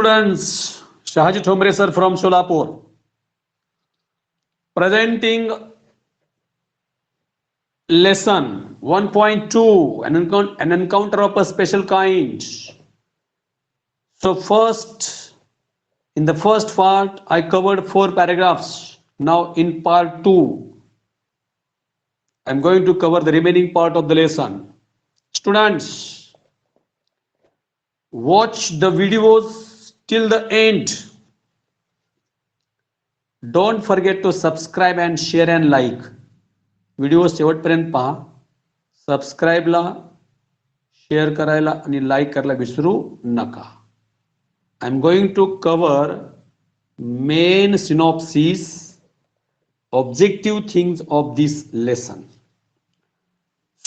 Students, Shahaji Thomre sir from Solapur, presenting lesson 1.2, an encounter of a special kind. So first, in the first part, I covered 4 paragraphs. Now in part 2, I'm going to cover the remaining part of the lesson. Students, watch the videos till the end. Don't forget to subscribe and share and like. Video शेवटपर्यंत पहा. सबस्क्राईबला, share करायला आणि like करायला विसरू नका. I am going to cover main synopsis, objective things of this lesson.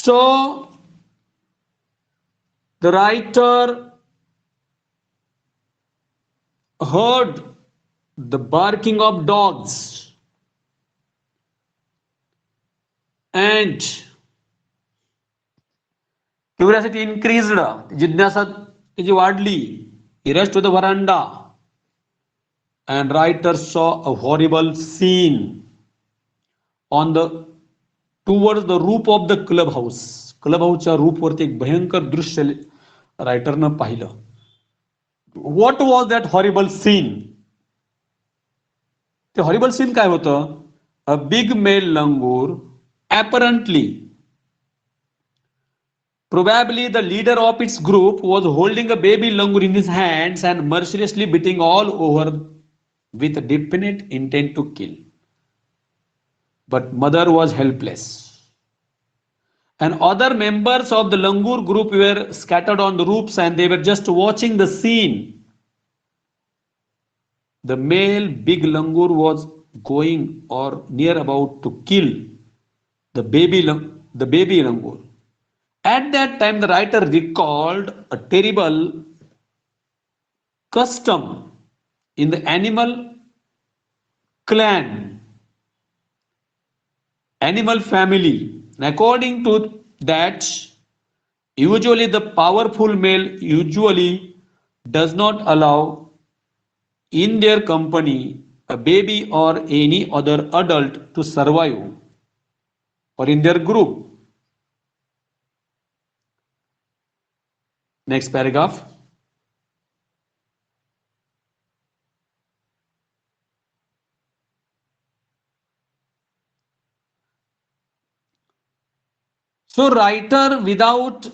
So the writer heard the barking of dogs and curiosity increased, जिज्ञासा त्याची वाढली. He rushed to the veranda and writer saw a horrible scene on the towards the roof of the clubhouse. क्लबहाऊसच्या रूफवरती एक भयंकर दृश्य रायटरनं पाहिलं. What was that horrible scene? ते horrible scene काय होतं? A big male langur, apparently, probably the leader of its group, was holding a baby langur in his hands and mercilessly beating all over with a definite intent to kill. But mother was helpless. And other members of the langur group were scattered on the roofs and they were just watching the scene. The male big langur was going or near about to kill the baby langur. At that time, the writer recalled a terrible custom in the animal clan, animal family. And according to that, usually the powerful male usually does not allow in their company a baby or any other adult to survive, or in their group. Next paragraph. So writer, without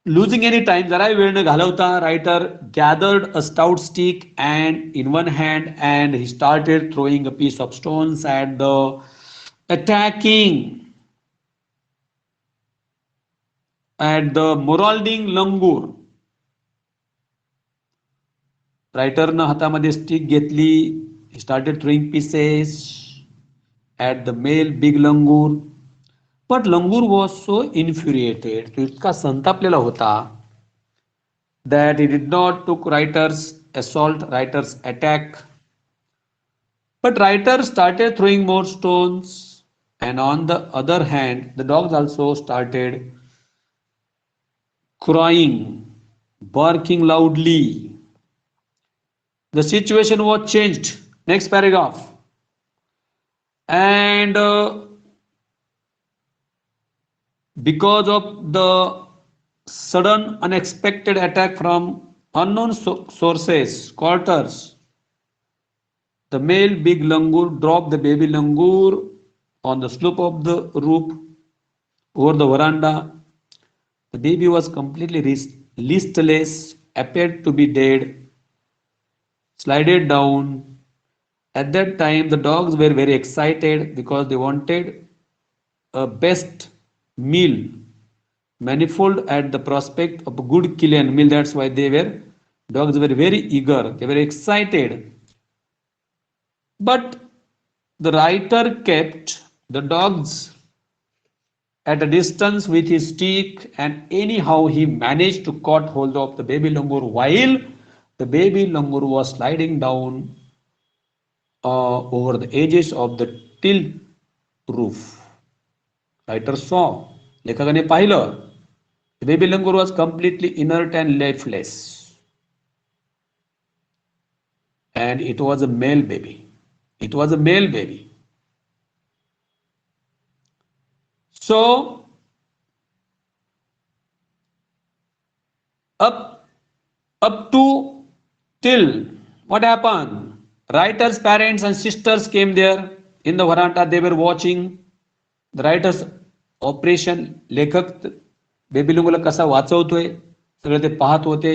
losing any time, जरा वेळ न घालवता, writer gathered a stout stick and in one hand and he started throwing a piece of stones at the marauding langur. रायटरनं हातामध्ये stick घेतली. He started throwing pieces at the male big langur. But langur was so infuriated, तो इतका संतापलेला होता, that he did not took writer's attack. But writer started throwing more stones, and on the other hand, the dogs also started crying, barking loudly. The situation was changed. Next paragraph. And because of the sudden unexpected attack from unknown quarters, the male big langur dropped the baby langur on the slope of the roof over the veranda. The baby was completely listless, appeared to be dead, slided down. At that time, the dogs were very excited because they wanted a best meal, manifold at the prospect of a good Chilean meal. That's why dogs were very eager, they were excited. But the writer kept the dogs at a distance with his stick, and anyhow he managed to caught hold of the baby langur while the baby langur was sliding down over the edges of the till roof. Writer saw, लेखकाने पाहिलं, the baby langur was completely inert and lifeless. and it was a male baby. It was a male baby. So up up to till what happened? Writer's parents and sisters came there in the veranda. They were watching the writer's operation. लेखक baby लंगूला कसा वाचवतोय सगळे ते पाहत होते.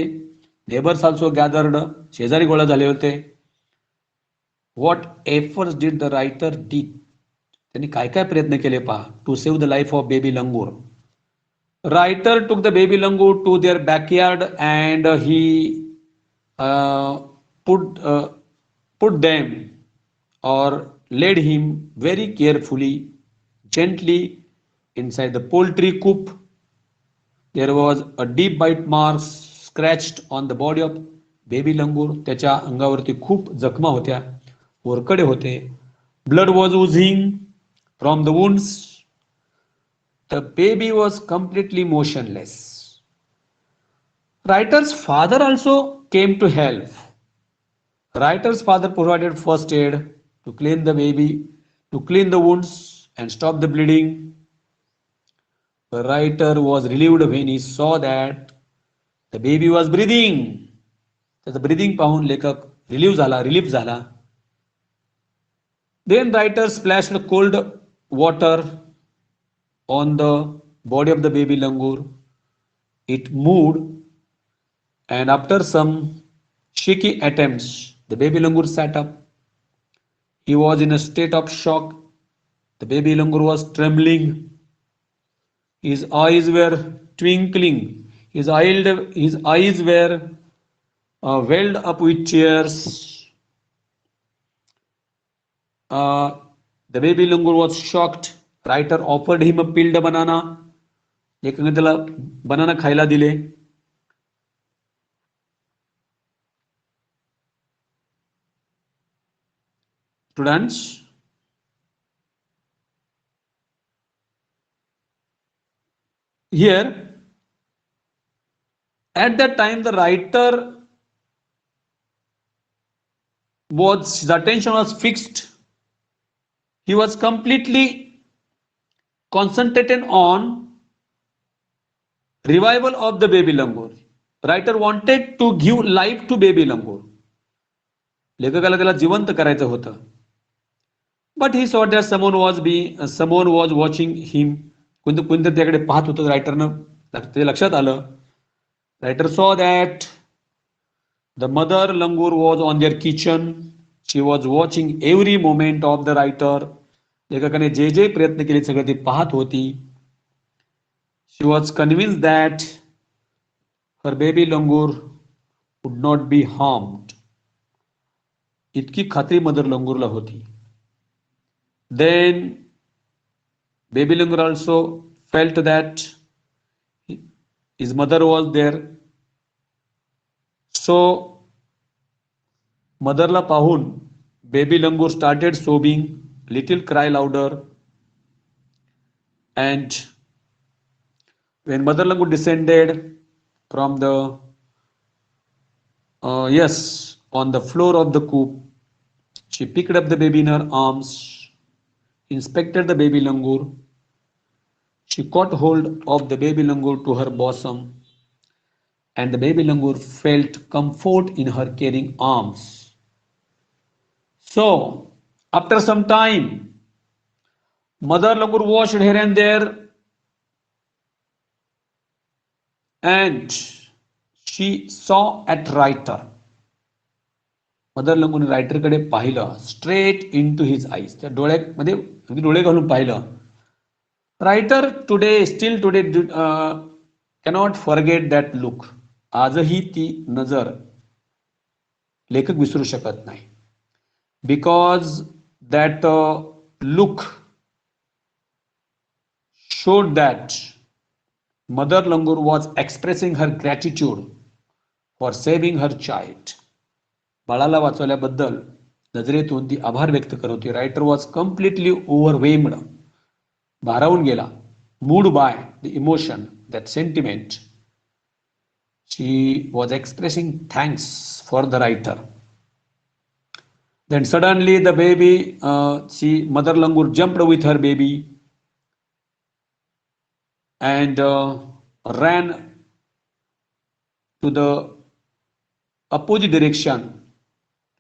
Neighbours also gathered, शेजारी गोळा झाले होते. What efforts did the writer did, त्यांनी काय काय प्रयत्न केले पहा to save the life of baby langur. Writer took the baby langur to their backyard and he put put them or led him very carefully, gently inside the poultry coop. There was a deep bite mark scratched on the body of baby langur. त्याच्या अंगावरती खूप जखमा होत्या, वरकडे होते. Blood was oozing from the wounds. The baby was completely motionless. Writer's father also came to help. Writer's father provided first aid to clean the baby, to clean the wounds and stop the bleeding. The writer was relieved when he saw that the baby was breathing. त्याचं breathing पाहून लेखक relief झाला. Then writer splashed cold water on the body of the baby langur. It moved, and after some shaky attempts, the baby langur sat up. He was in a state of shock. The baby langur was trembling. His eyes were twinkling. His eyes were welled up with tears. The baby langur was shocked. Writer offered him a peeled banana. लेखकाने त्याला बनाना खायला दिले. Students, here at that time the writer was, his attention was fixed. He was completely concentrated on revival of the baby langur. Writer wanted to give life to baby langur. लेखकाला त्याला जिवंत करायचं होतं. But he saw that someone was watching him. कोणतं त्याकडे पाहत होतं रायटरनं, ते लक्षात आलं. Writer saw that the mother langur was on their kitchen. She was watching every moment of the writer. लेखकाने जे जे प्रयत्न केले सगळे ती पाहत होती. She was convinced that her baby langur would not be harmed. इतकी खात्री मदर लंगूरला होती. Then baby langur also felt that his mother was there. So motherला पाहून baby langur started sobbing, little cry louder, and when mother langur descended from the on the floor of the coop, she picked up the baby in her arms, inspected the baby langur. She caught hold of the baby langur to her bosom, and the baby langur felt comfort in her caring arms. So after some time, mother langur washed here and there, and she saw at writer. Mother लंगूने writer कडे पाहिलं, straight into his eyes. त्या डोळ्यामध्ये अगदी डोळे घालून पाहिलं. Writer still today cannot forget that look. आजही ती नजर लेखक विसरू शकत नाही. Because that look showed that mother langur was expressing her gratitude for saving her child. बाळाला वाचवल्याबद्दल नजरेतून ती आभार व्यक्त करत होती. रायटर वॉज कम्प्लिटली ओव्हरवेल्म्ड, भारावून गेला. moved by the emotion, that sentiment. She was expressing thanks for the writer. Then suddenly the baby, mother langur jumped with her baby and ran to the opposite direction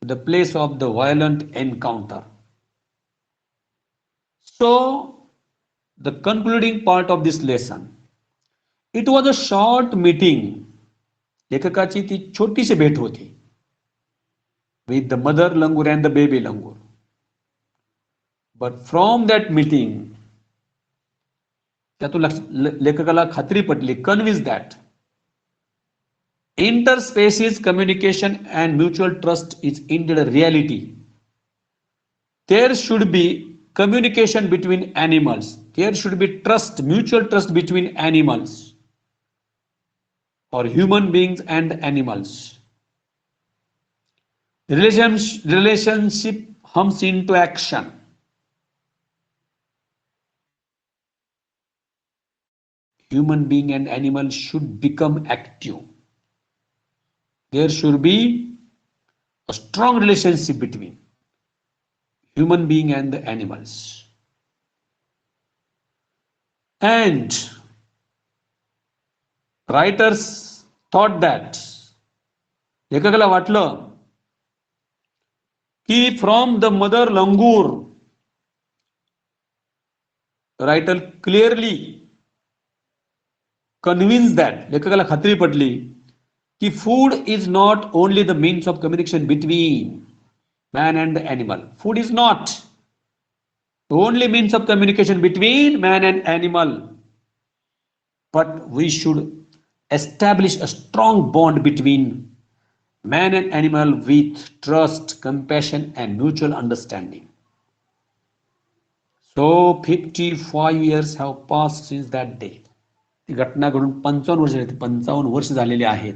to the place of the violent encounter. So, the concluding part of this lesson, it was a short meeting. लेखकाची ती छोटीशी भेट होती with the mother langur and the baby langur. But from that meeting, त्यातून लेखकाला खात्री पटली, convinced that interspecies communication and mutual trust is indeed a reality. There should be communication between animals. There should be trust, mutual trust between animals or human beings and animals. Relationship comes into action. Human being and animal should become active. There should be a strong relationship between human being and the animals. And writers thought that, लेखकाला वाटलं की from the mother langur, writer clearly convinced that, लेखकाला खात्री पटली कि food is not only the means of communication between man and the animal. Food is not the only means of communication between man and animal, but we should establish a strong bond between man and animal with trust, compassion, and mutual understanding. So 55 years have passed since that day. ती घटना घडून 55 वर्ष झालेली आहेत.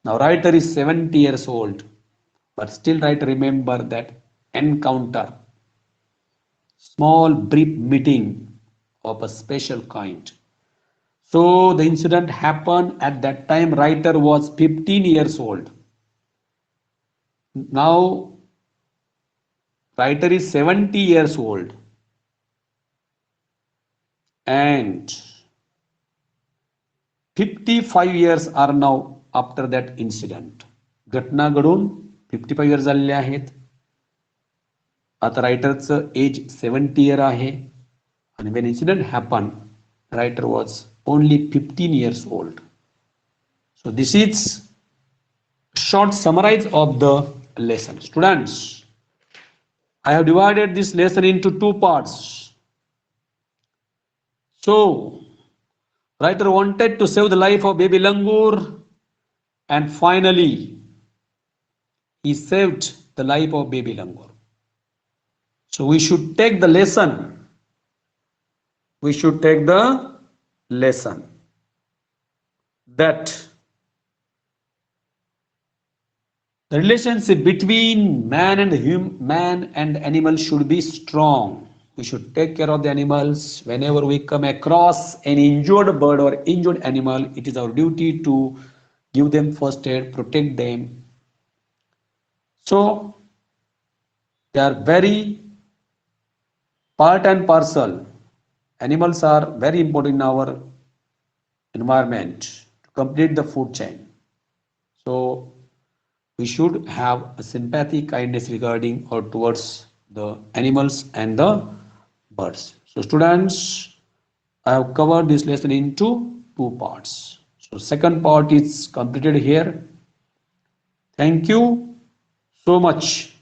Now writer is 70 years old, but still writer remember that encounter, small brief meeting of a special kind. So the incident happened at that time. Writer was 15 years old. Now writer is 70 years old, and 55 years are now after that incident. घटना घडून 55 years झालेले आहेत. आता रायटरचं as 70 year आहे, आणि when incident happened, writer was only 15 years old. So this is short summary of the lesson. Students, I have divided this lesson into two parts. So writer wanted to save the life of baby langur, and finally he saved the life of baby langur. So we should take the lesson. We should take the lesson that the relationship between man and animal should be strong. We should take care of the animals. Whenever we come across an injured bird or injured animal, it is our duty to give them first aid, protect them. So they are very part and parcel. Animals are very important in our environment to complete the food chain. So we should have a sympathy, kindness regarding or towards the animals and the birds. So students, I have covered this lesson into two parts. So second part is completed here. Thank you so much.